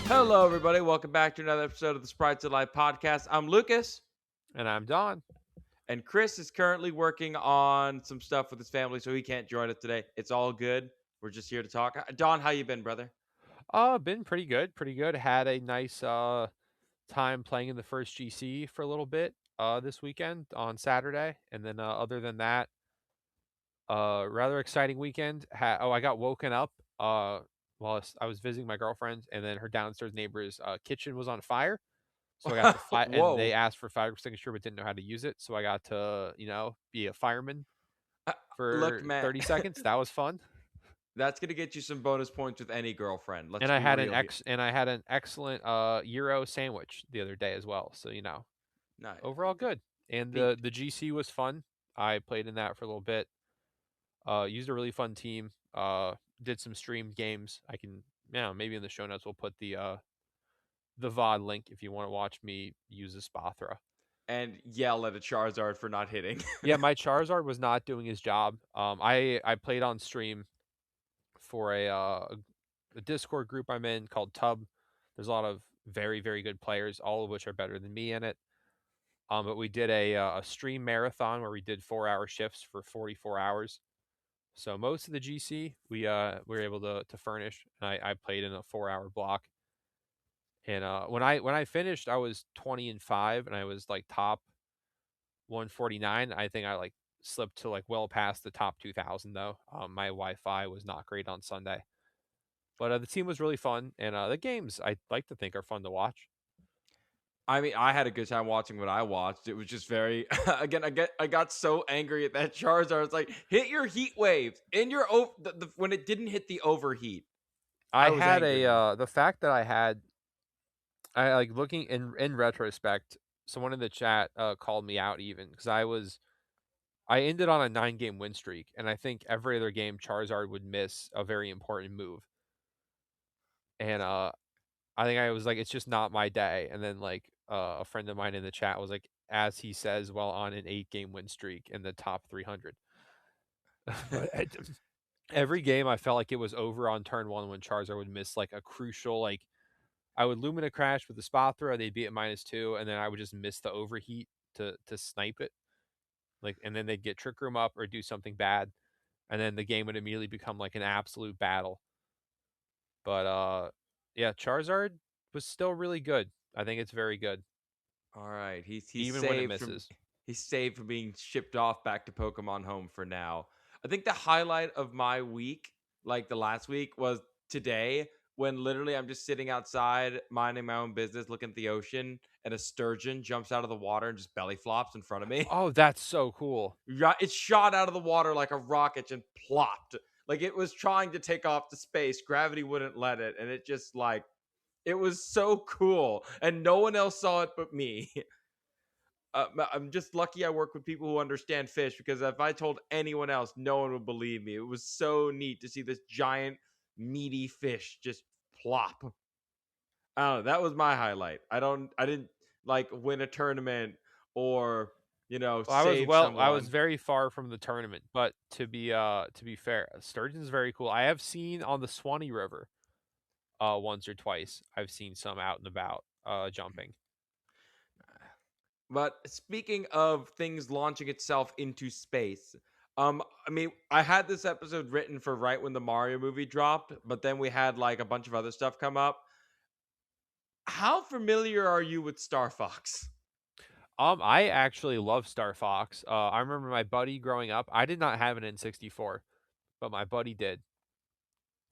Hello, everybody. Welcome back to another episode of the Sprites of Life podcast. I'm Lucas, And I'm Don. and Chris is currently working on some stuff with his family, so he can't join us today. It's all good. We're just here to talk. Don, how you been, brother? Been pretty good, pretty good. Had a nice time playing in the first GC for a little bit this weekend on Saturday, and then other than that, rather exciting weekend. I got woken up while I was visiting my girlfriend, and then her downstairs neighbor's kitchen was on fire. So I got to fight, and they Whoa. asked for fire extinguisher but didn't know how to use it. So I got to be a fireman Uh, Look, for man, 30 seconds. That was fun. that's going to get you some bonus points with any girlfriend. Let's And I be had an real here. ex and I had an excellent gyro sandwich the other day as well. So, No, overall good. And the, the GC was fun. I played in that for a little bit. Used a really fun team. Did some streamed games. I can, maybe in the show notes we'll put the VOD link if you want to watch me use a Spathra. and yell at a Charizard for not hitting. Yeah, my Charizard was not doing his job. I played on stream for a Discord group I'm in called Tub. There's a lot of very, very good players, all of which are better than me in it. But we did a stream marathon where we did 4-hour shifts for 44 hours. So most of the GC we were able to furnish, and I played in a 4-hour block. And when I finished, I was 20-5, and I was like top 149. I think I like slipped to like well past the top 2,000 though. My Wi-Fi was not great on Sunday. But the team was really fun, and the games I like to think are fun to watch. I mean, I had a good time watching what I watched. It was just very again. I got so angry at that Charizard. It's like hit your heat waves in your when it didn't hit the overheat. I I was had angry. the fact that I like looking in retrospect. Someone in the chat called me out even because I ended on a 9-game win streak, and I think every other game Charizard would miss a very important move, and I think I was like, it's just not my day. And then like a friend of mine in the chat was like, as he says, well on an 8-game win streak in the top 300. But every game I felt like it was over on turn one when Charizard would miss like a crucial like I would Lumina Crash with the Spathra, they'd be at -2, and then I would just miss the overheat to snipe it. Like and then they'd get Trick Room up or do something bad, and then the game would immediately become like an absolute battle. But yeah, Charizard was still really good. I think it's very good, All right, he's even when it saved from misses. being shipped off back to Pokemon Home for now. I think the highlight of my week, like the last week, was today when literally I'm just sitting outside minding my own business, looking at the ocean, and a sturgeon jumps out of the water and just belly flops in front of me. Oh, that's so cool. It shot out of the water like a rocket and plopped. Like it was trying to take off to space. Gravity wouldn't let it, and it just like it was so cool, and no one else saw it but me. I'm just lucky I work with people who understand fish because if I told anyone else, no one would believe me. It was so neat to see this giant, meaty fish just plop. I don't know. That was my highlight. I didn't like win a tournament or save I was someone. very far from the tournament, but to be fair, sturgeon's very cool. I have seen on the Swanee River once or twice. I've seen some out and about jumping. But speaking of things launching itself into space, I mean, I had this episode written for right when the Mario movie dropped, but then we had like a bunch of other stuff come up. How familiar are you with Star Fox? I actually love Star Fox. I remember my buddy growing up. I did not have an N64, but my buddy did.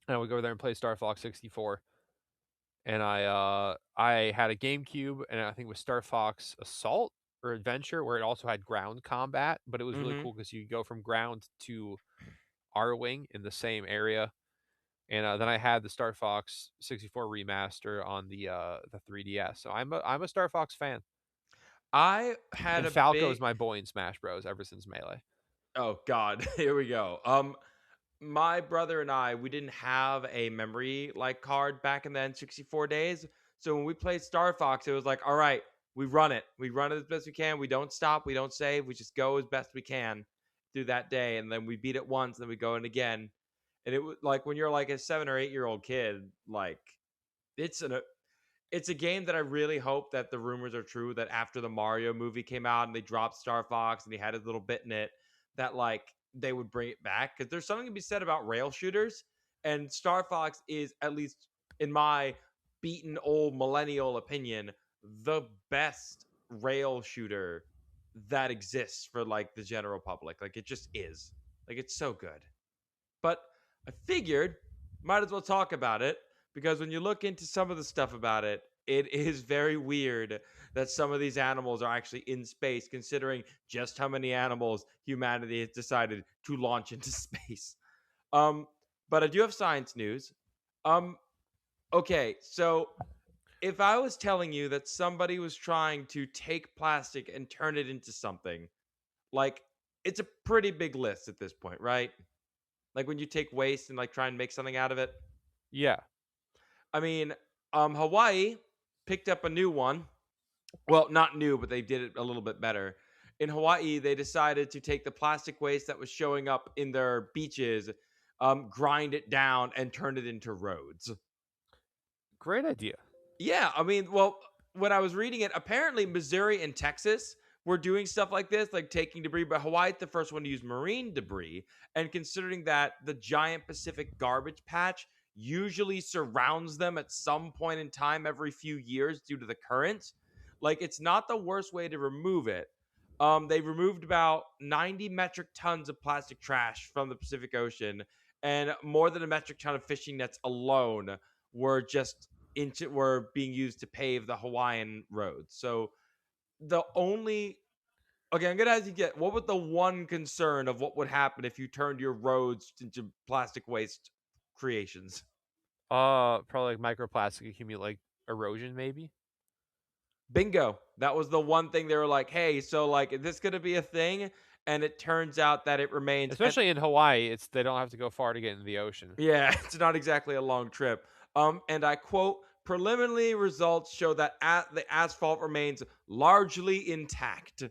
And I would go there and play Star Fox 64. And I had a GameCube, and I think it was Star Fox Assault or Adventure, where it also had ground combat, but it was really Mm-hmm. cool because you go from ground to Arwing in the same area. And then I had the Star Fox 64 remaster on the 3DS. So I'm a Star Fox fan. I had And a Falco is big my boy in Smash Bros. Ever since Melee. oh god, here we go. My brother and I, we didn't have a memory like card back in the N64 days. So when we played Star Fox, it was like, all right, we run it. We run it as best we can. We don't stop. We don't save. We just go as best we can through that day. And then we beat it once, then we go in again. And it was like when you're like a 7 or 8 year old kid, like it's an it's a game that I really hope that the rumors are true that after the Mario movie came out and they dropped Star Fox and he had his little bit in it, that like they would bring it back because there's something to be said about rail shooters, and Star Fox is, at least in my beaten old millennial opinion, the best rail shooter that exists for like the general public. Like it just is. Like it's so good. But I figured might as well talk about it because when you look into some of the stuff about it, it is very weird that some of these animals are actually in space, considering just how many animals humanity has decided to launch into space. Um, but I do have science news. Um, okay, so if I was telling you that somebody was trying to take plastic and turn it into something, like it's a pretty big list at this point, right? Like when you take waste and like try and make something out of it. Yeah. I mean, Hawaii picked up a new one. Well, not new, but they did it a little bit better. In Hawaii, they decided to take the plastic waste that was showing up in their beaches, grind it down, and turn it into roads. Great idea. Yeah, I mean, well, when I was reading it, apparently Missouri and Texas were doing stuff like this, like taking debris, but Hawaii's the first one to use marine debris. And considering that the giant Pacific garbage patch usually surrounds them at some point in time every few years due to the currents, like it's not the worst way to remove it. They removed about 90 metric tons of plastic trash from the Pacific Ocean, and more than a metric ton of fishing nets alone were being used to pave the Hawaiian roads. So the only okay, I'm gonna ask you get what would the one concern of what would happen if you turned your roads into plastic waste creations? Probably like microplastic accumulate like erosion maybe. Bingo. That was the one thing they were like, hey, so like is this gonna be a thing? And it turns out that it remains and Especially in Hawaii, it's they don't have to go far to get into the ocean. yeah, it's not exactly a long trip. And I quote, preliminary results show that the asphalt remains largely intact.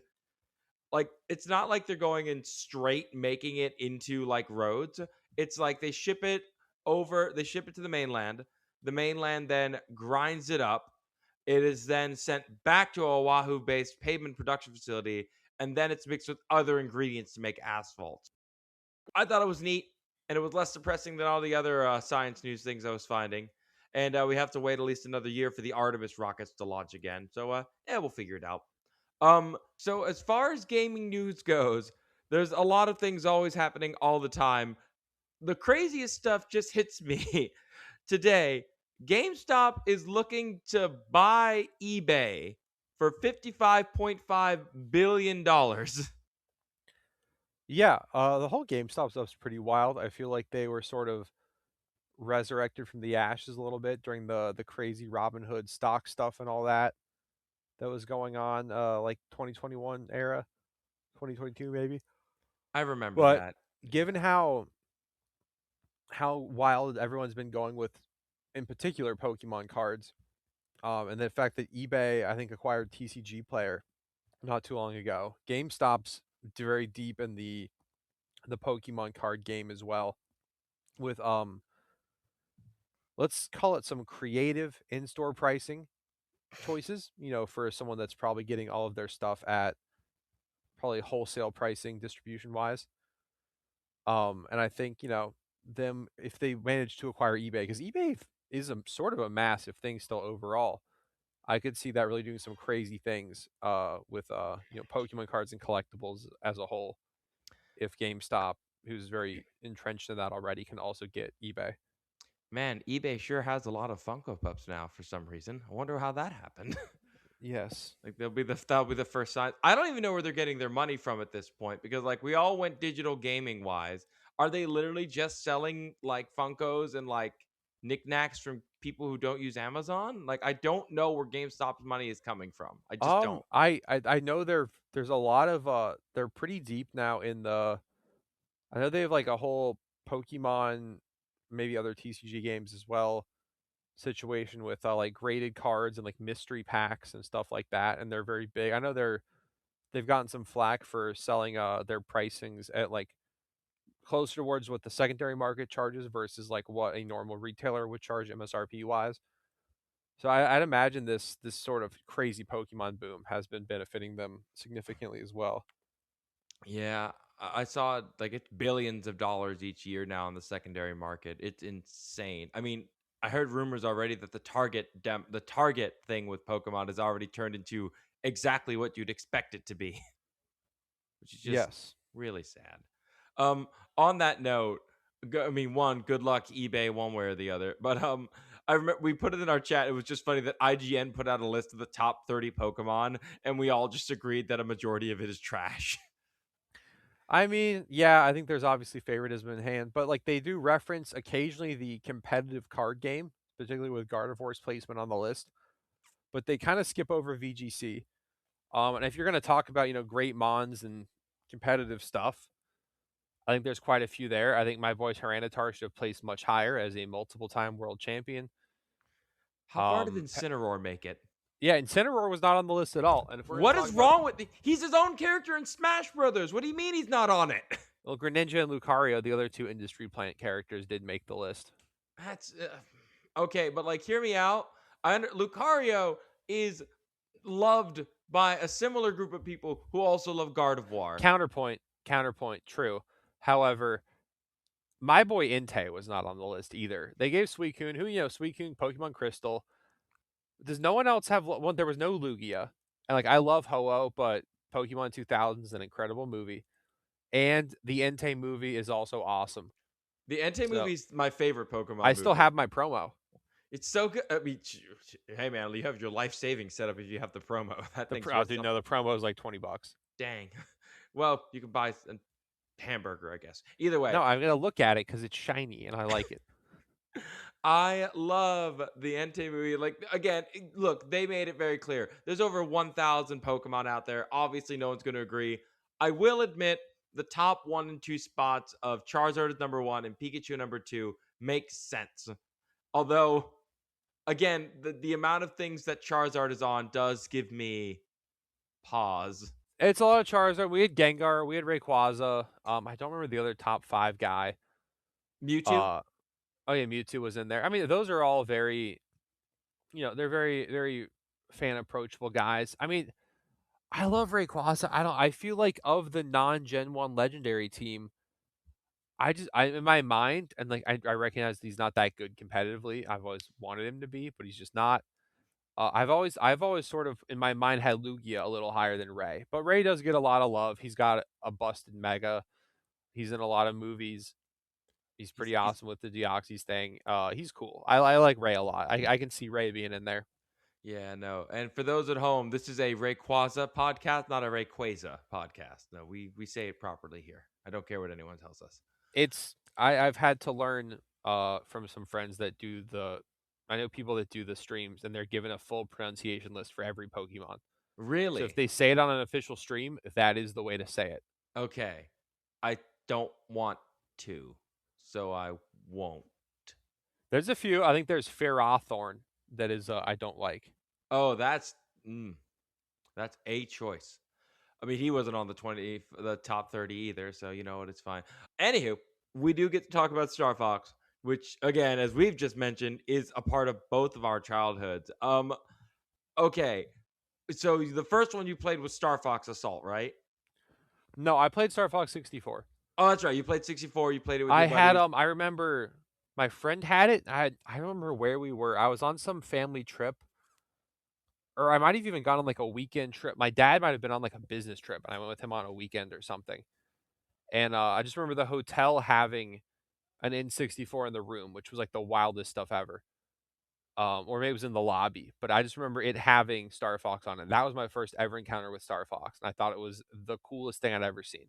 Like it's not like they're going in straight making it into like roads. It's like they ship it to the mainland then grinds it up, it is then sent back to a Oahu based pavement production facility, and then it's mixed with other ingredients to make asphalt. I thought it was neat, and it was less depressing than all the other science news things I was finding. And we have to wait at least another year for the Artemis rockets to launch again. So yeah, we'll figure it out. So as far as gaming news goes, there's a lot of things always happening all the time. The craziest stuff just hits me today. GameStop is looking to buy eBay for $55.5 billion. Yeah, the whole GameStop stuff's pretty wild. I feel like they were sort of resurrected from the ashes a little bit during the crazy Robin Hood stock stuff and all that was going on, like 2021 era, 2022 maybe. I remember But that. given how wild everyone's been going with, in particular, Pokemon cards, and the fact that eBay I think acquired TCG Player not too long ago, GameStop's very deep in the Pokemon card game as well, with let's call it some creative in-store pricing choices, for someone that's probably getting all of their stuff at probably wholesale pricing distribution wise. And I think, them if they manage to acquire eBay, because eBay is a sort of a massive thing still overall. I could see that really doing some crazy things with Pokemon cards and collectibles as a whole. If GameStop, who's very entrenched in that already, can also get eBay. Man, eBay sure has a lot of Funko Pops now for some reason. I wonder how that happened. Yes. Like that'll be the first sign. I don't even know where they're getting their money from at this point because like we all went digital gaming wise. Are they literally just selling like Funkos and like knickknacks from people who don't use Amazon? Like I don't know where GameStop's money is coming from. I just don't. I know there's a lot of they're pretty deep now in the. I know they have like a whole Pokemon, maybe other TCG games as well, situation with like graded cards and like mystery packs and stuff like that, and they're very big. I know they've gotten some flack for selling their pricings at like closer towards what the secondary market charges versus like what a normal retailer would charge MSRP wise. So I'd imagine this sort of crazy Pokemon boom has been benefiting them significantly as well. Yeah, I saw like it's billions of dollars each year now in the secondary market. It's insane. I mean, I heard rumors already that the target thing with Pokemon has already turned into exactly what you'd expect it to be, which is just Yes. really sad. Um, on that note, I mean, one, good luck eBay, one way or the other. But I remember we put it in our chat. It was just funny that IGN put out a list of the top 30 Pokemon, and we all just agreed that a majority of it is trash. I mean, yeah, I think there's obviously favoritism in hand, but like they do reference occasionally the competitive card game, particularly with Gardevoir's placement on the list, but they kind of skip over VGC. And if you're going to talk about, great mons and competitive stuff, I think there's quite a few there. I think my boy Tyranitar should have placed much higher as a multiple time world champion. How far did Incineroar make it? Yeah, Incineroar was not on the list at all. And if we're going to What talk is about, wrong with he's his own character in Smash Brothers. What do you mean he's not on it? well, Greninja and Lucario, the other two Industry Plant characters, did make the list. That's okay, but like, hear me out. Lucario is loved by a similar group of people who also love Gardevoir. Counterpoint, true. However, my boy Entei was not on the list either. They gave Suicune, Suicune, Pokemon Crystal. Does no one else have one? There was no Lugia. And like I love Ho-Oh, but Pokemon 2000 is an incredible movie. And the Entei movie is also awesome. The Entei So movie's my favorite I Pokemon still movie. have my promo. It's so good. I mean, hey man, you have your life saving setup if you have the promo. That thing's worth Dude, something. no, the promo is like $20. Dang. Well, you can buy a hamburger, I guess. Either way, No, I'm gonna look at it because it's shiny and I like it. I love the Entei movie. Like, again, look, they made it very clear. There's over 1,000 Pokemon out there. Obviously, no one's going to agree. I will admit the top 1 and 2 spots of Charizard is number 1 and Pikachu number 2 makes sense. Although, again, the amount of things that Charizard is on does give me pause. It's a lot of Charizard. We had Gengar, we had Rayquaza. I don't remember the other top 5 guy. Mewtwo? Uh, oh yeah, Mewtwo was in there. I mean, those are all very, they're very, very fan approachable guys. I mean, I love Rayquaza. I feel like of the non-Gen 1 legendary team, I in my mind, and like I recognize he's not that good competitively. I've always wanted him to be, but he's just not. I've always sort of in my mind had Lugia a little higher than Ray, but Ray does get a lot of love. He's got a busted Mega. He's in a lot of movies. He's pretty He's awesome with the Deoxys thing. He's cool. I like Ray a lot. I can see Ray being in there. Yeah, no. And for those at home, this is a Rayquaza podcast, not a Rayquaza podcast. No, we say it properly here. I don't care what anyone tells us. I've had to learn from some friends that do the I know people that do the streams and they're given a full pronunciation list for every Pokemon. So if Really? they say it on an official stream, that is the way to say it. Okay. I don't want to, so I won't. There's a few. I think there's Ferrothorn that is I don't like. Oh, that's a choice. I mean, he wasn't on the top 30 either, so you know what, it's fine. Anywho, we do get to talk about Star Fox, which again, as we've just mentioned, is a part of both of our childhoods. Okay. So the first one you played was Star Fox Assault, right? No, I played Star Fox 64. Oh, that's right. You played 64. You played it with I your had buddies. I remember my friend had it. I don't remember where we were. I was on some family trip or I might have even gone on like a weekend trip. My dad might have been on like a business trip and I went with him on a weekend or something. And I just remember the hotel having an N64 in the room, which was like the wildest stuff ever. Or maybe it was in the lobby, but I just remember it having Star Fox on it. That was my first ever encounter with Star Fox, and I thought it was the coolest thing I'd ever seen.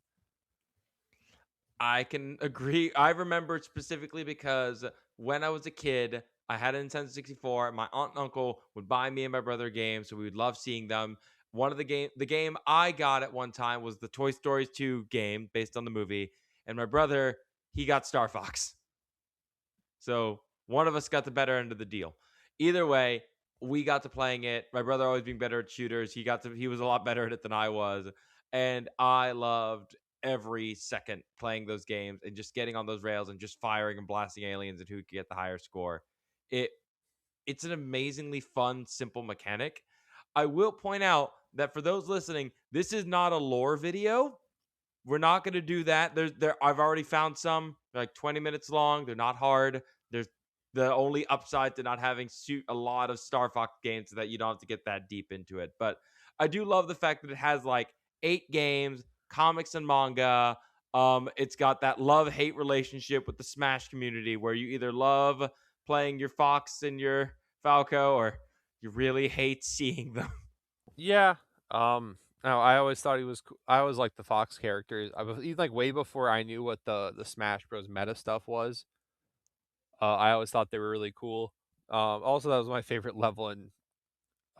I can agree. I remember specifically because when I was a kid, I had a Nintendo 64. My aunt and uncle would buy me and my brother games, so we would love seeing them. One of the game I got at one time was the Toy Story 2 game based on the movie, and my brother, he got Star Fox. So one of us got the better end of the deal. Either way, we got to playing it. My brother always being better at shooters. He was a lot better at it than I was. And I loved every second playing those games and just getting on those rails and just firing and blasting aliens and who could get the higher score. It it's an amazingly fun, simple mechanic. I will point out that for those listening, this is not a lore video. We're not going to do that. I've already found some. They're like 20 minutes long. They're not hard. There's the only upside to not having a lot of Star Fox games so that you don't have to get that deep into it. But I do love the fact that it has like 8 games, comics and manga. It's got that love-hate relationship with the Smash community where you either love playing your Fox and your Falco or you really hate seeing them. Yeah. No, I always thought he was. I always liked the Fox characters. Even like way before I knew what the Smash Bros. Meta stuff was. I always thought they were really cool. Also, that was my favorite level in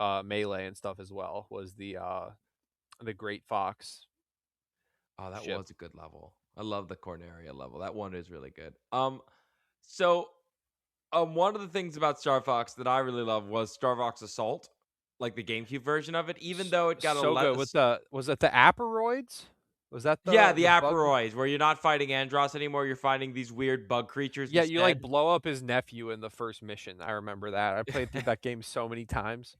Melee and stuff as well. Was the Great Fox Oh, that ship. was a good level. I love the Corneria level. That one is really good. So one of the things about Star Fox that I really love was Star Fox Assault, like the GameCube version of it. Even though it got So good with the was it the Aperoids? Was that yeah, the the bug? Aperoids, where you're not fighting Andross anymore, you're fighting these weird bug creatures Yeah, you like instead. blow up his nephew in the first mission. I remember that. I played through that game so many times.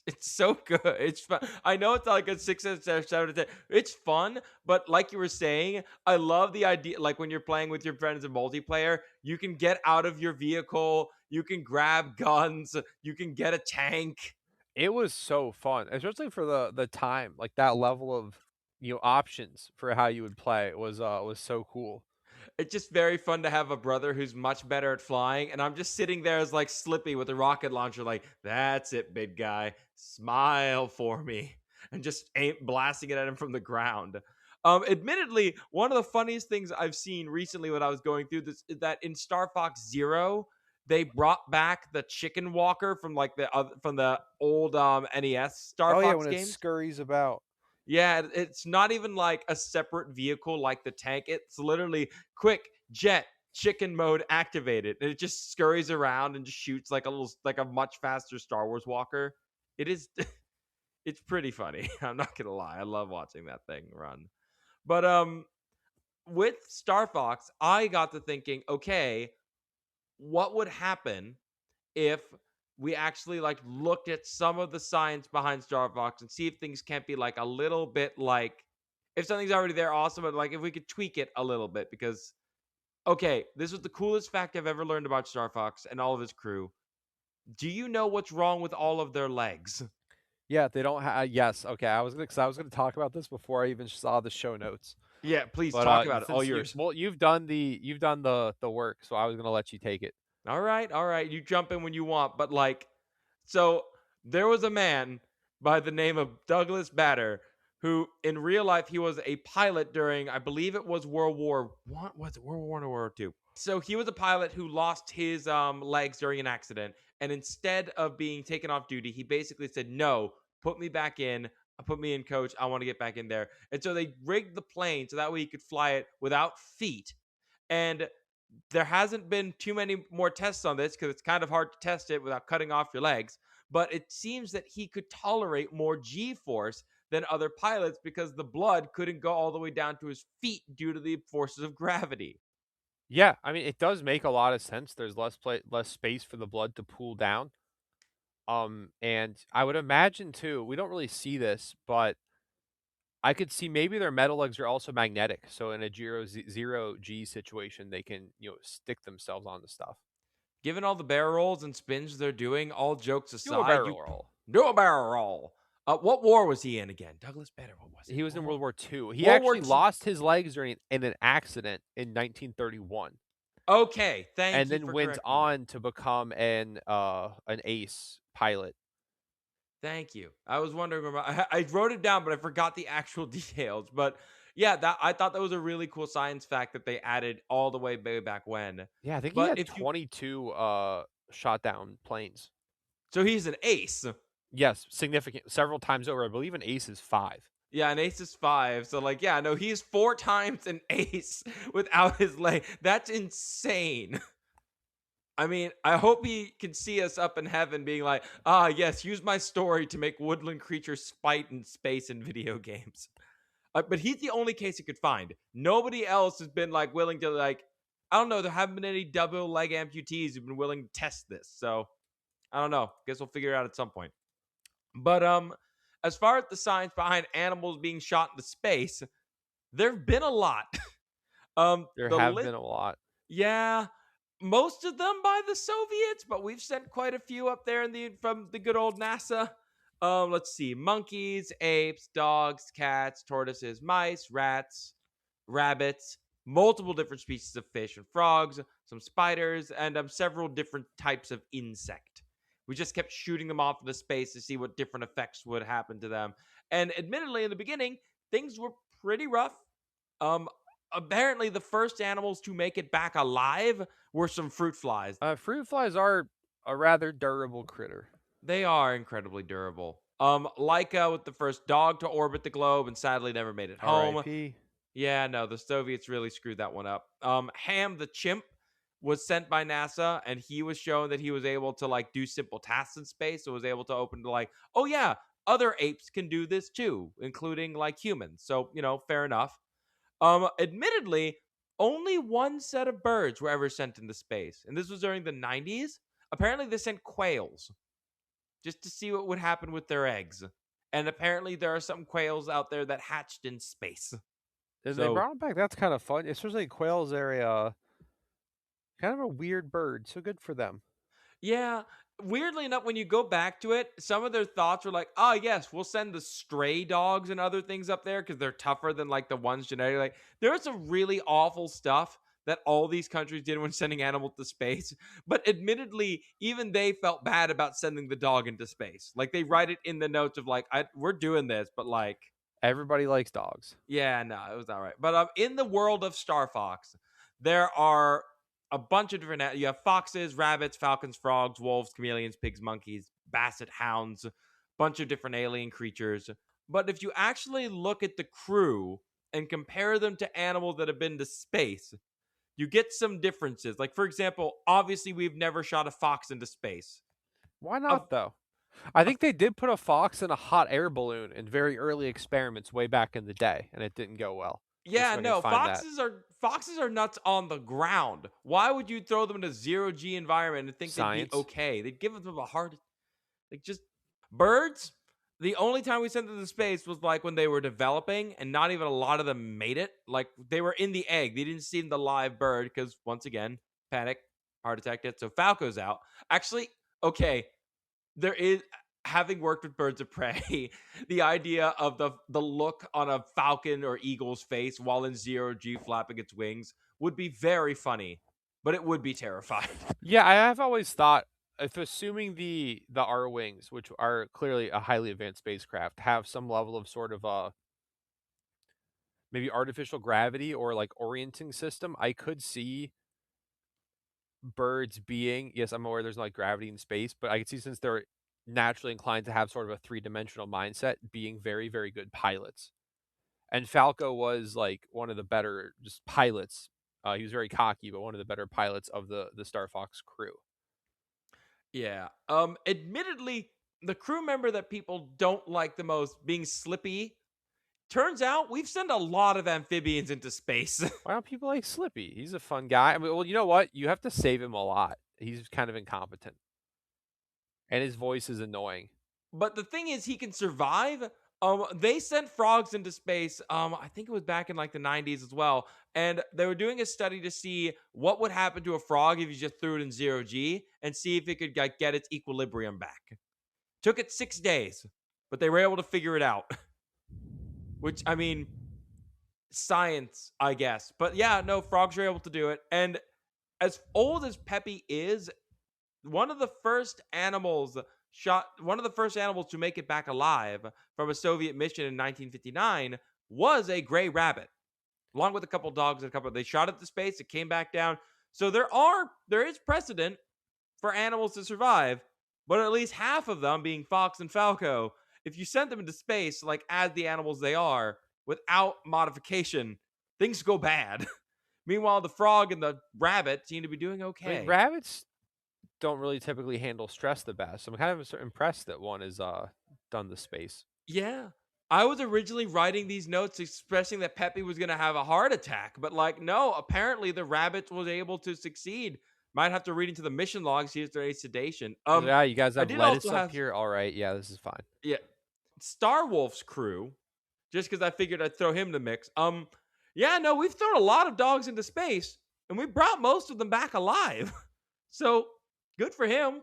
It's so good. It's fun. I know it's like a 6 out of 7 out of 10. It's fun, but like you were saying, I love the idea. Like when you're playing with your friends in multiplayer, you can get out of your vehicle, you can grab guns, you can get a tank. It was so fun, especially for the time. Like that level of options for how you would play was so cool. It's just very fun to have a brother who's much better at flying, and I'm just sitting there as like Slippy with a rocket launcher, like that's it, big guy, smile for me, and just ain't blasting it at him from the ground. Admittedly, one of the funniest things I've seen recently when I was going through this is that in Star Fox Zero, they brought back the chicken walker from like from the old NES Star Oh yeah, Fox when it games. scurries about. Yeah, it's not even like a separate vehicle like the tank. It's literally quick jet chicken mode activated, and it just scurries around and just shoots like a much faster Star Wars walker. It is, it's pretty funny. I'm not gonna lie. I love watching that thing run. But with Star Fox, I got to thinking, okay, what would happen if we actually like looked at some of the science behind Star Fox and see if things can't be like a little bit like if something's already there, awesome, but like if we could tweak it a little bit because okay, this was the coolest fact I've ever learned about Star Fox and all of his crew. Do you know what's wrong with all of their legs? Yeah, they don't have. Yes, okay. I was gonna talk about this before I even saw the show notes. Yeah, please But talk about it. All since yours. you've done the work, so I was gonna let you take it. All right. You jump in when you want, but like, so there was a man by the name of Douglas Bader who, in real life, he was a pilot during, I believe it was World War One. Was it World War One or World War Two? So he was a pilot who lost his legs during an accident, and instead of being taken off duty, he basically said, "No, put me back in." Put me in, coach. I want to get back in there. And so they rigged the plane so that way he could fly it without feet. And there hasn't been too many more tests on this because it's kind of hard to test it without cutting off your legs. But it seems that he could tolerate more G force than other pilots because the blood couldn't go all the way down to his feet due to the forces of gravity. Yeah, I mean it does make a lot of sense. There's less space for the blood to pool down. And I would imagine too. We don't really see this, but I could see maybe their metal legs are also magnetic. So in a zero G situation, they can stick themselves onto stuff. Given all the barrel rolls and spins they're doing, all jokes Do a aside, you barrel roll. do a barrel roll. What war was he in again? Douglas Bader, what was it? He was in World War II. He World War actually II. lost his legs in an accident in 1931, Okay, thank and you then for went correcting me. on to become an ace pilot. Thank you. I was wondering about. I wrote it down, but I forgot the actual details. But yeah, that I thought that was a really cool science fact that they added all the way back when. Yeah, I think he But had if you, 22 shot down planes. so he's an ace. Yes, significant several times over. I believe an ace is 5. Yeah, an ace is 5. So like, yeah, no, he's 4 times an ace without his leg. That's insane. I mean, I hope he can see us up in heaven being like, ah, yes, use my story to make woodland creatures fight in space in video games. But he's the only case he could find. Nobody else has been like willing to like. I don't know. There haven't been any double leg amputees who've been willing to test this. So I don't know. Guess we'll figure it out at some point. But as far as the science behind animals being shot into space, there've been a lot. There The have list, been a lot. yeah, most of them by the Soviets, but we've sent quite a few up there in the from the good old NASA. Let's see: monkeys, apes, dogs, cats, tortoises, mice, rats, rabbits, multiple different species of fish and frogs, some spiders, and several different types of insect. We just kept shooting them off into space to see what different effects would happen to them. And admittedly, in the beginning, things were pretty rough. Um, Apparently, the first animals to make it back alive were some fruit flies. Fruit flies are a rather durable critter. They are incredibly durable. Laika with the first dog to orbit the globe and sadly never made it home. R.I.P. Yeah, no, the Soviets really screwed that one up. Ham the chimp was sent by NASA, and he was shown that he was able to like do simple tasks in space. So was able to open to like, oh yeah, other apes can do this too, including like humans. So fair enough. Admittedly, only one set of birds were ever sent into space, and this was during the 90s. Apparently, they sent quails just to see what would happen with their eggs. And apparently, there are some quails out there that hatched in space. And they So brought them back. That's kind of fun, especially quails are a kind of a weird bird. So good for them. yeah, weirdly enough, when you go back to it, some of their thoughts were like, "Oh yes, we'll send the stray dogs and other things up there because they're tougher than like the ones genetically." Like, there was some really awful stuff that all these countries did when sending animals to space. But admittedly, even they felt bad about sending the dog into space. Like they write it in the notes of like, "We're doing this," but like, Everybody likes dogs. yeah, no, it was not right. But in the world of Star Fox, there are a bunch of different. You have foxes, rabbits, falcons, frogs, wolves, chameleons, pigs, monkeys, basset hounds, bunch of different alien creatures. But if you actually look at the crew and compare them to animals that have been to space, you get some differences. Like for example, obviously we've never shot a fox into space. Why A, not though? I a think they did put a fox in a hot air balloon in very early experiments way back in the day, and it didn't go well. Let's see Yeah, if I can no, find that. foxes are nuts on the ground. Why would you throw them in a zero G environment and think they'd be Science. okay? They'd give them a heart. Like just birds. The only time we sent them to space was like when they were developing, and not even a lot of them made it. Like they were in the egg. They didn't see the live bird because once again, panic, heart attack it. So Falco's out. Actually, okay, there is having worked with birds of prey, the idea of the look on a falcon or eagle's face while in zero G flapping its wings would be very funny, but it would be terrifying. Yeah, I have always thought if assuming the R wings, which are clearly a highly advanced spacecraft, have some level of sort of maybe artificial gravity or like orienting system, I could see birds being, yes, I'm aware there's no like gravity in space, but I could see since they're naturally inclined to have sort of a three-dimensional mindset, being very, very good pilots. And Falco was like one of the better just pilots. He was very cocky, but one of the better pilots of the Star Fox crew. Yeah. Admittedly, the crew member that people don't like the most being Slippy. Turns out we've sent a lot of amphibians into space. Why don't people like Slippy? He's a fun guy. I mean, well, you know what? You have to save him a lot. He's kind of incompetent, and his voice is annoying. But the thing is, he can survive. They sent frogs into space. I think it was back in like the 90s as well, and they were doing a study to see what would happen to a frog if you just threw it in zero G and see if it could like, get its equilibrium back. Took it 6 days, but they were able to figure it out. Which I mean, science, I guess. But yeah, no, frogs are able to do it. And as old as Peppy is, one of the first animals one of the first animals to make it back alive from a Soviet mission in 1959 was a gray rabbit, along with a couple dogs and a couple. They shot it to space, it came back down. So there is precedent for animals to survive, but at least half of them, being Fox and Falco, if you sent them into space, like as the animals they are, without modification, things go bad. Meanwhile, the frog and the rabbit seem to be doing I mean, okay. rabbits don't really typically handle stress the best. I'm kind of impressed that one is done the space. Yeah. I was originally writing these notes expressing that Peppy was going to have a heart attack, but like, no, apparently the rabbit was able to succeed. Might have to read into the mission logs, see if there's any sedation. Yeah, you guys I have did also lettuce up have, here? Alright, yeah, this is fine. yeah, Star Wolf's crew, just because I figured I'd throw him in the mix. Yeah, no, we've thrown a lot of dogs into space, and we brought most of them back alive. So good for him.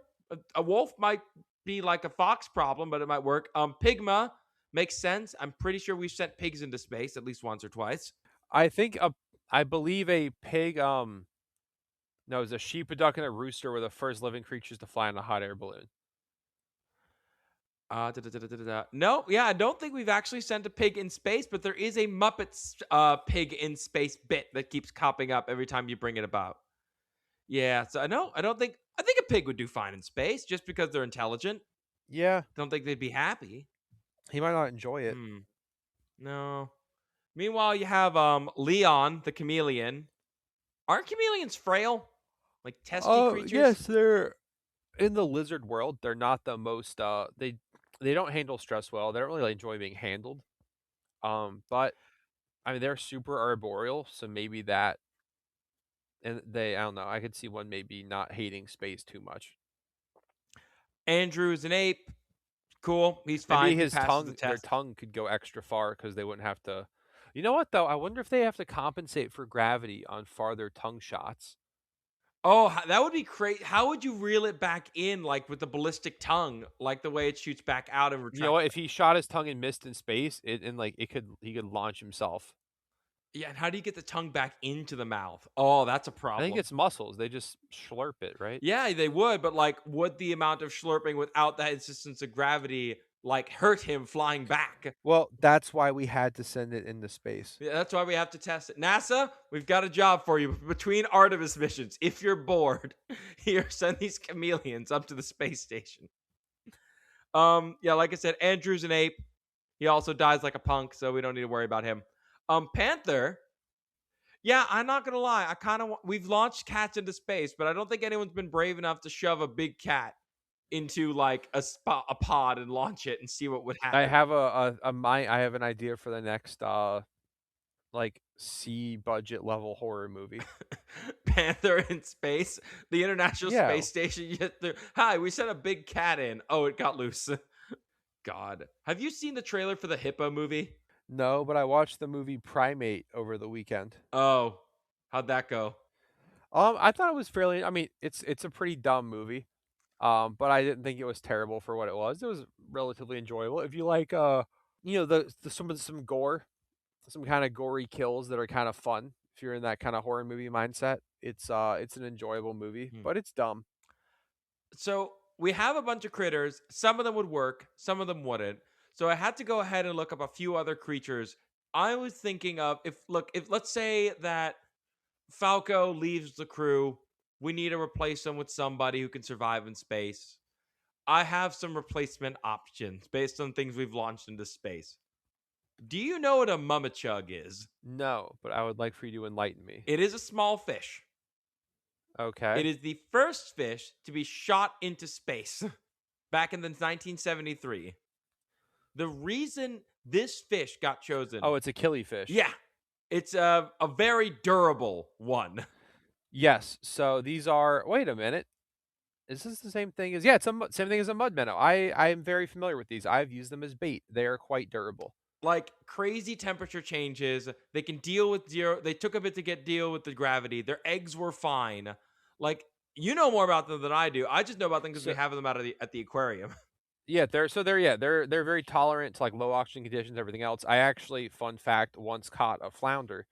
A wolf might be like a fox problem, but it might work. Pigma makes sense. I'm pretty sure we've sent pigs into space at least once or twice. I think I believe a pig, no, it was a sheep, a duck, and a rooster were the first living creatures to fly in a hot air balloon. No, yeah, I don't think we've actually sent a pig in space, but there is a Muppets pig in space bit that keeps popping up every time you bring it about. Yeah, so I think a pig would do fine in space just because they're intelligent. Yeah, Don't think they'd be happy. he might not enjoy it. Hmm. No. Meanwhile, you have Leon, the chameleon. Aren't chameleons frail? Like testy Oh, creatures? yes, they're in the lizard world, they're not the most, they don't handle stress well, they don't really enjoy being handled, but, I mean, they're super arboreal, so maybe that and I don't know, I could see one maybe not hating space too much. Andrew's an ape. Cool. He's Maybe fine. He passes the their test. tongue could go extra far because they wouldn't have to. You know what, though? I wonder if they have to compensate for gravity on farther tongue shots. Oh, that would be crazy. How would you reel it back in, like with the ballistic tongue, like the way it shoots back out and You know retracts? what? If he shot his tongue and missed in space, he could launch himself. Yeah, and how do you get the tongue back into the mouth? Oh, that's a I think problem. it's muscles. They just slurp it, right? Yeah, they would, but like, would the amount of slurping without that assistance of gravity like hurt him flying back? Well, that's why we had to send it into space. Yeah, that's why we have to test it. NASA, we've got a job for you between Artemis missions. If you're bored, here, send these chameleons up to the space station. Yeah, like I said, Andrew's an ape. He also dies like a punk, so we don't need to worry about him. Panther. Yeah, I'm not gonna lie. I kind of we've launched cats into space, but I don't think anyone's been brave enough to shove a big cat into like a pod and launch it and see what would I happen. have I have an idea for the next like C budget level horror movie. Panther in space, the International Yeah. Space Station. Hi, we sent a big cat in. Oh, it got loose. God, have you seen the trailer for the Hippo movie? No, but I watched the movie Primate over the weekend. Oh, how'd that go? I thought it was fairly. I mean, it's a pretty dumb movie. But I didn't think it was terrible for what it was. It was relatively enjoyable. If you like, the some gore, some kind of gory kills that are kind of fun. If you're in that kind of horror movie mindset, it's an enjoyable movie, Hmm. but it's dumb. So we have a bunch of critters. Some of them would work, some of them wouldn't. So I had to go ahead and look up a few other creatures. I was thinking of if let's say that Falco leaves the crew, we need to replace him with somebody who can survive in space. I have some replacement options based on things we've launched into space. Do you know what a mummichug is? No, but I would like for you to enlighten me. It is a small fish. Okay. It is the first fish to be shot into space back in the 1973. The reason this fish got chosen, Oh, it's a killifish. yeah, it's a very durable one. Yes. So these are. Wait a minute. Is this the same thing as? Yeah, it's same thing as a mud minnow. I am very familiar with these. I've used them as bait. They are quite durable. Like crazy temperature changes, they can deal with zero. They took a bit to deal with the gravity. Their eggs were fine. Like you know more about them than I do. I just know about them because we So have them out of at the aquarium. yeah, they're very tolerant to like low oxygen conditions, everything else. I actually, fun fact, once caught a flounder,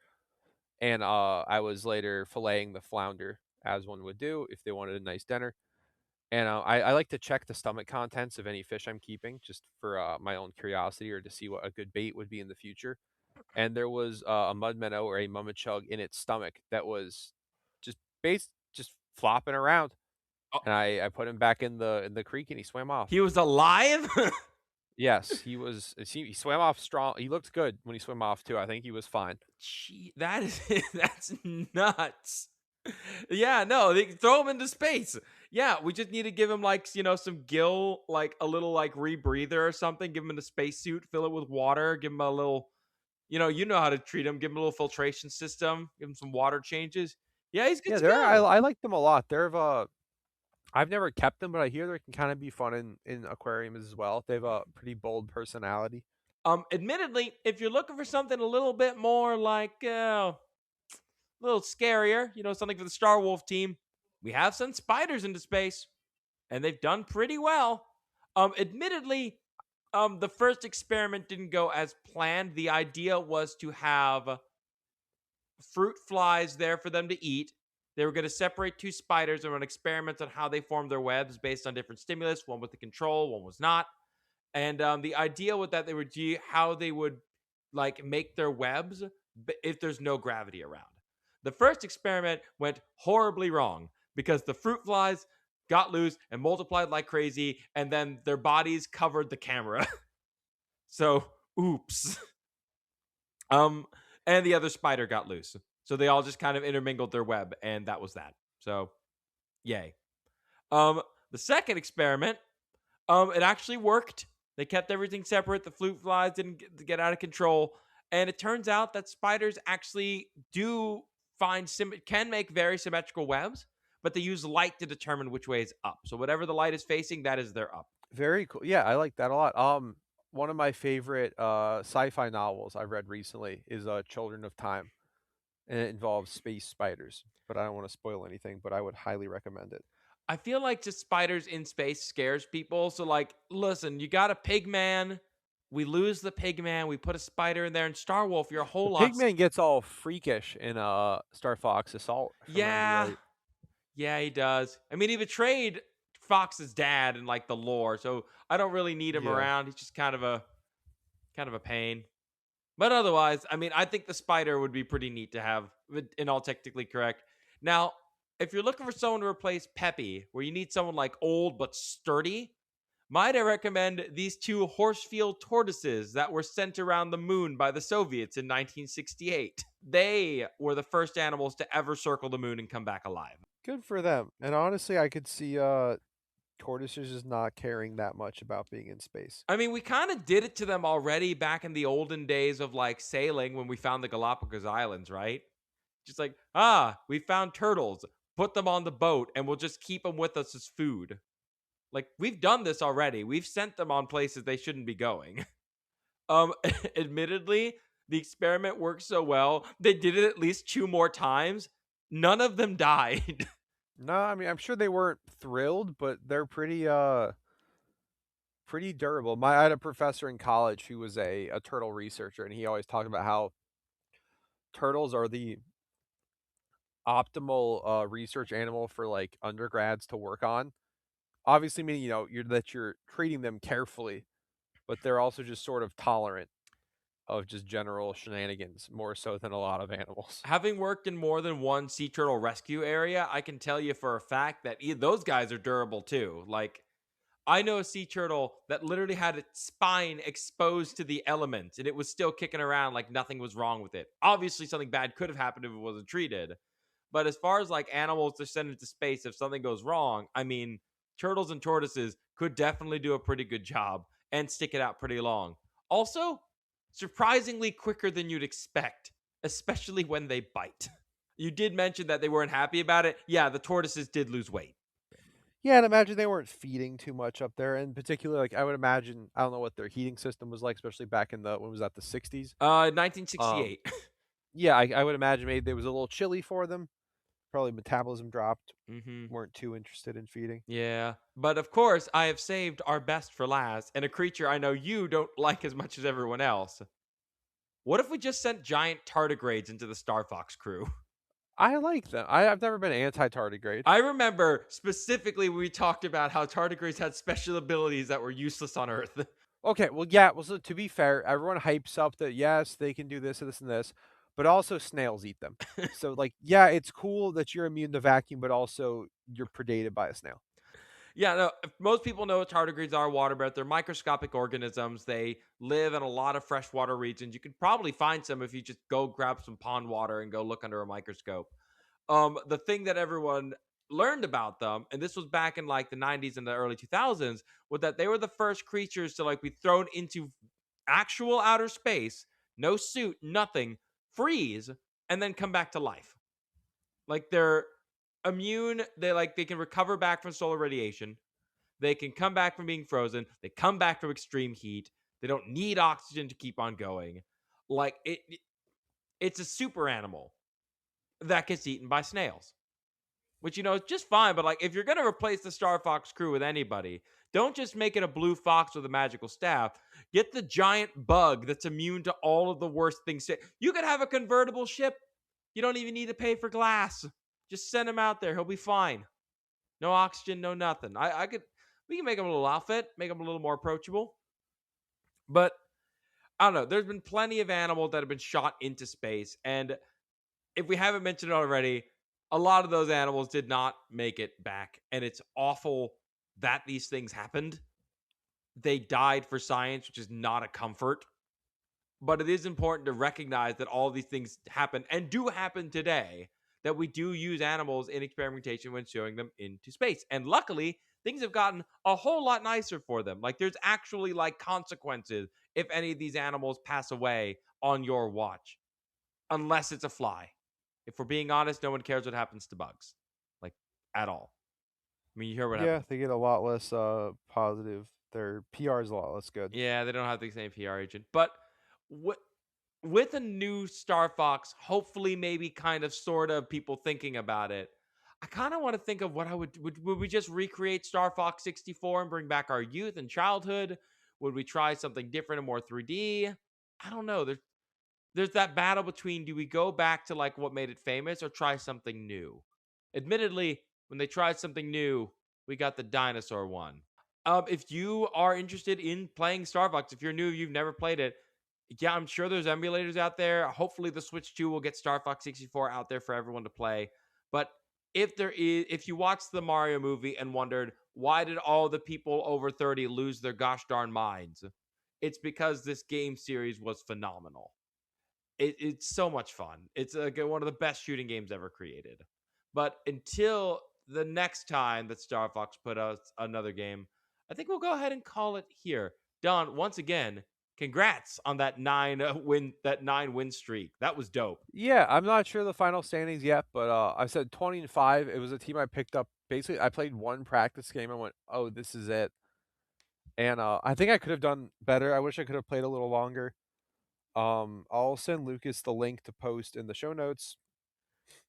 and I was later filleting the flounder as one would do if they wanted a nice dinner. And I like to check the stomach contents of any fish I'm keeping just for my own curiosity or to see what a good bait would be in the future. And there was a mud minnow or a mummichug in its stomach that was just flopping around. Oh, And I put him back in the creek and he swam off. he was alive. Yes, he swam off strong. He looked good when he swam off too. I think he was fine. Gee, that is that's nuts. Yeah, no, they throw him into space. Yeah, we just need to give him like some gill, like a little like rebreather or something. Give him in a spacesuit, fill it with water, give him a little, you know how to treat him. Give him a little filtration system. Give him some water changes. Yeah, he's good Yeah, to they're go. I like them a lot. I've never kept them, but I hear they can kind of be fun in aquariums as well. They have a pretty bold personality. Admittedly, if you're looking for something a little bit more like a little scarier, something for the Star Wolf team, we have sent spiders into space, and they've done pretty well. Admittedly, the first experiment didn't go as planned. The idea was to have fruit flies there for them to eat. They were going to separate two spiders and run experiments on how they formed their webs based on different stimulus. One with the control, one was not. And the idea with that, they would how they would like make their webs if there's no gravity around. The first experiment went horribly wrong because the fruit flies got loose and multiplied like crazy, and then their bodies covered the camera. So, oops. Um, and the other spider got loose. So they all just kind of intermingled their web, and that was that. So, yay. Um, the second experiment, it actually worked. They kept everything separate. The fruit flies didn't get out of control, and it turns out that spiders actually do can make very symmetrical webs, but they use light to determine which way is up. So whatever the light is facing, that is their up. Very cool. Yeah, I like that a lot. One of my favorite sci-fi novels I read recently is Children of Time, and it involves space spiders. But I don't want to spoil anything, but I would highly recommend it. I feel like just spiders in space scares people. So like, listen, you got a pig man. We lose the pig man. We put a spider in there, and Star Wolf, you're a The whole lot. pigman gets all freakish in Star Fox Assault, if I remember Yeah, right. yeah, he does. I mean, he betrayed Fox's dad in like the lore, so I don't really need him Yeah. around. He's just kind of a pain. But otherwise, I mean, I think the spider would be pretty neat to have, in all technically correct. Now, if you're looking for someone to replace Peppy, where you need someone like old but sturdy, might I recommend these two Horsfield tortoises that were sent around the moon by the Soviets in 1968? They were the first animals to ever circle the moon and come back alive. Good for them. And honestly, I could see tortoises just not caring that much about being in space. I mean, we kind of did it to them already back in the olden days of like sailing when we found the Galapagos Islands, right? Just like, we found turtles, put them on the boat, and we'll just keep them with us as food. Like, we've done this already. We've sent them on places they shouldn't be going. Um, admittedly, the experiment worked so well, they did it at least two more times. None of them died. No, I mean, I'm sure they weren't thrilled, but they're pretty durable. I had a professor in college who was a turtle researcher, and he always talked about how turtles are the optimal research animal for like undergrads to work on. Obviously, meaning you're treating them carefully, but they're also just sort of tolerant of just general shenanigans more so than a lot of animals. Having worked in more than one sea turtle rescue area, I can tell you for a fact that those guys are durable too. Like, I know a sea turtle that literally had its spine exposed to the elements and it was still kicking around like nothing was wrong with it. Obviously, something bad could have happened if it wasn't treated. But as far as like animals to send into space if something goes wrong, I mean, turtles and tortoises could definitely do a pretty good job and stick it out pretty long. Also, surprisingly quicker than you'd expect, especially when they bite. You did mention that they weren't happy about it. Yeah, the tortoises did lose weight. Yeah, and imagine they weren't feeding too much up there. In particular, like I would imagine, I don't know what their heating system was like, especially back in the when was that the 60s. 1968. Yeah, I would imagine maybe it was a little chilly for them. Probably metabolism dropped. Mm-hmm. Weren't too interested in feeding. Yeah. But of course, I have saved our best for last, and a creature I know you don't like as much as everyone else. What if we just sent giant tardigrades into the Star Fox crew? I like them. I've never been anti-tardigrade. I remember specifically we talked about how tardigrades had special abilities that were useless on Earth. Okay, well, yeah. Well, so to be fair, everyone hypes up that yes, they can do this and this and this, but also snails eat them. So, like, yeah, it's cool that you're immune to vacuum, but also you're predated by a snail. Yeah, no, most people know what tardigrades are, water breath. They're microscopic organisms. They live in a lot of freshwater regions. You could probably find some if you just go grab some pond water and go look under a microscope. The thing that everyone learned about them, and this was back in like the 90s and the early 2000s, was that they were the first creatures to like be thrown into actual outer space, no suit, nothing, freeze, and then come back to life. Like they're immune. They can recover back from solar radiation. They can come back from being frozen. They come back from extreme heat. They don't need oxygen to keep on going. Like it's a super animal that gets eaten by snails, which is just fine. But like, if you're gonna replace the Star Fox crew with anybody, don't just make it a blue fox with a magical staff. Get the giant bug that's immune to all of the worst things. You could have a convertible ship. You don't even need to pay for glass. Just send him out there. He'll be fine. No oxygen, no nothing. We can make him a little outfit, make him a little more approachable. But I don't know. There's been plenty of animals that have been shot into space, and if we haven't mentioned it already, a lot of those animals did not make it back, and it's awful that these things happened. They died for science, which is not a comfort. But it is important to recognize that all these things happen and do happen today, that we do use animals in experimentation when showing them into space. And luckily, things have gotten a whole lot nicer for them. Like there's actually like consequences if any of these animals pass away on your watch, unless it's a fly. If we're being honest, no one cares what happens to bugs, like at all. I mean, you hear what Yeah, happened. they get a lot less positive. Their PR is a lot less good. Yeah, they don't have the same PR agent, but with a new Star Fox, hopefully, maybe kind of, sort of, people thinking about it. I kind of want to think of what I would we just recreate Star Fox 64 and bring back our youth and childhood? Would we try something different and more 3D? I don't know. There's that battle between, do we go back to like what made it famous or try something new? Admittedly, when they tried something new, we got the dinosaur one. If you are interested in playing Star Fox, if you're new, you've never played it, yeah, I'm sure there's emulators out there. Hopefully, the Switch 2 will get Star Fox 64 out there for everyone to play. But if you watched the Mario movie and wondered why did all the people over 30 lose their gosh darn minds, it's because this game series was phenomenal. It's so much fun. It's one of the best shooting games ever created. But until the next time that Star Fox put out another game, I think we'll go ahead and call it here. Don, once again, congrats on that 9 win streak. That was dope. Yeah, I'm not sure the final standings yet, but I said 20-5. It was a team I picked up. Basically, I played one practice game and went, "Oh, this is it." And I think I could have done better. I wish I could have played a little longer. I'll send Lucas the link to post in the show notes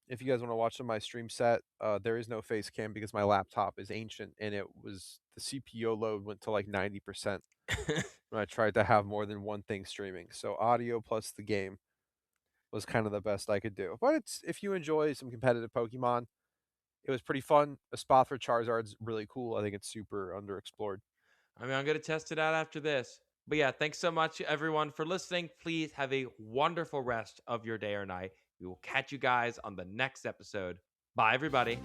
if you guys want to watch some of my stream set. There is no face cam because my laptop is ancient and the CPU load went to like 90% when I tried to have more than one thing streaming. So audio plus the game was kind of the best I could do. But if you enjoy some competitive Pokemon, it was pretty fun. A spot for Charizard's really cool. I think it's super underexplored. I mean, I'm going to test it out after this. But yeah, thanks so much, everyone, for listening. Please have a wonderful rest of your day or night. We will catch you guys on the next episode. Bye, everybody.